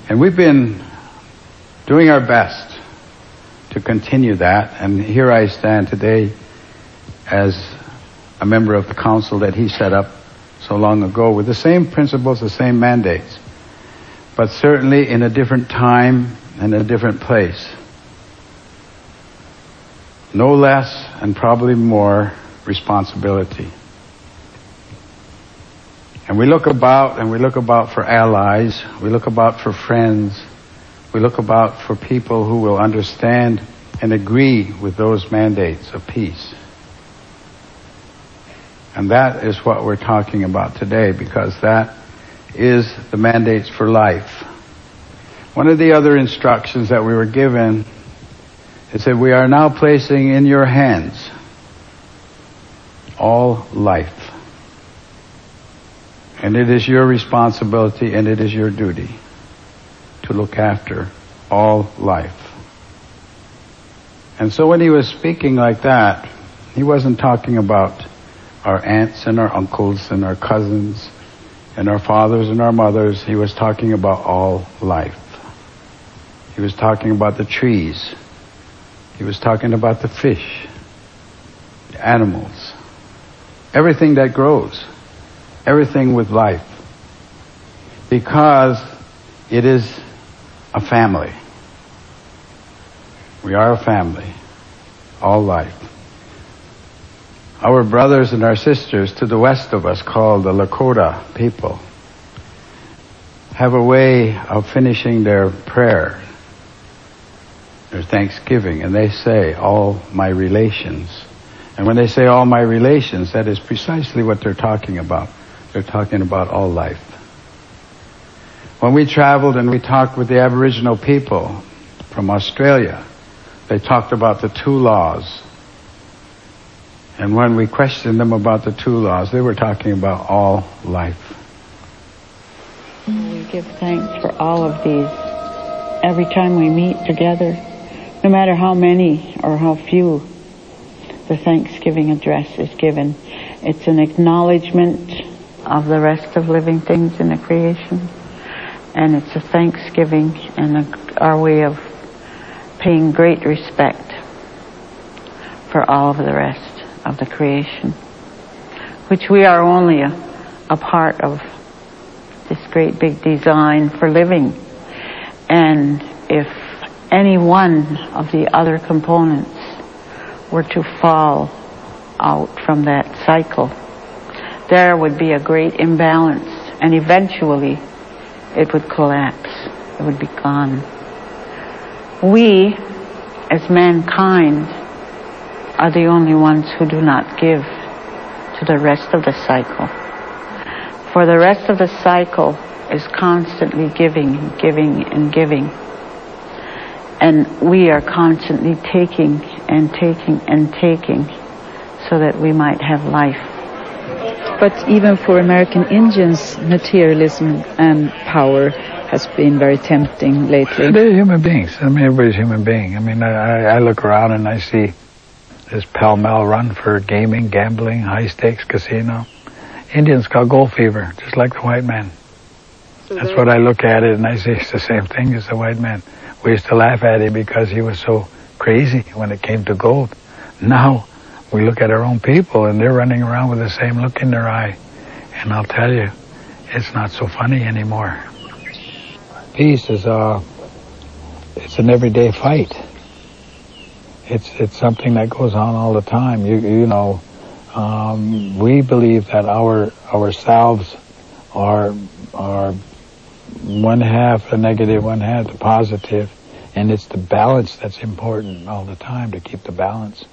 And we've been doing our best to continue that, and here I stand today as a member of the council that he set up so long ago with the same principles, the same mandates, but certainly in a different time and a different place. No less and probably more responsibility. And we look about for allies, we look about for friends, we look about for people who will understand and agree with those mandates of peace. And that is what we're talking about today, because that is the mandates for life. One of the other instructions that we were given is that we are now placing in your hands all life. And it is your responsibility and it is your duty to look after all life. And so when he was speaking like that, he wasn't talking about our aunts and our uncles and our cousins and our fathers and our mothers. He was talking about all life. He was talking about the trees. He was talking about the fish, the animals, everything that grows, everything with life. Because it is a family. We are a family, all life. Our brothers and our sisters to the west of us, called the Lakota people, have a way of finishing their prayer, their thanksgiving, and they say, all my relations. And when they say all my relations, that is precisely what they're talking about. They're talking about all life. When we traveled and we talked with the Aboriginal people from Australia, they talked about the two laws. And when we questioned them about the two laws, they were talking about all life. We give thanks for all of these every time we meet together, no matter how many or how few the Thanksgiving address is given. It's an acknowledgement of the rest of living things in the creation, and it's a thanksgiving and our way of paying great respect for all of the rest of the creation, which we are only a part of this great big design for living. And if any one of the other components were to fall out from that cycle, there would be a great imbalance, and eventually it would collapse. It would be gone. We, as mankind, are the only ones who do not give to the rest of the cycle. For the rest of the cycle is constantly giving and giving and giving. And we are constantly taking and taking and taking so that we might have life. But even for American Indians, materialism and power has been very tempting lately. They're human beings. I mean, everybody's a human being. I mean, I look around and I see this pell-mell run for gaming, gambling, high-stakes casino. Indians got gold fever, just like the white man. So that's what I look at it, and I say it's the same thing as the white man. We used to laugh at him because he was so crazy when it came to gold. Now we look at our own people, and they're running around with the same look in their eye. And I'll tell you, it's not so funny anymore. Peace is it's an everyday fight. It's something that goes on all the time. You know, we believe that ourselves are one half the negative, one half the positive, and it's the balance that's important all the time, to keep the balance.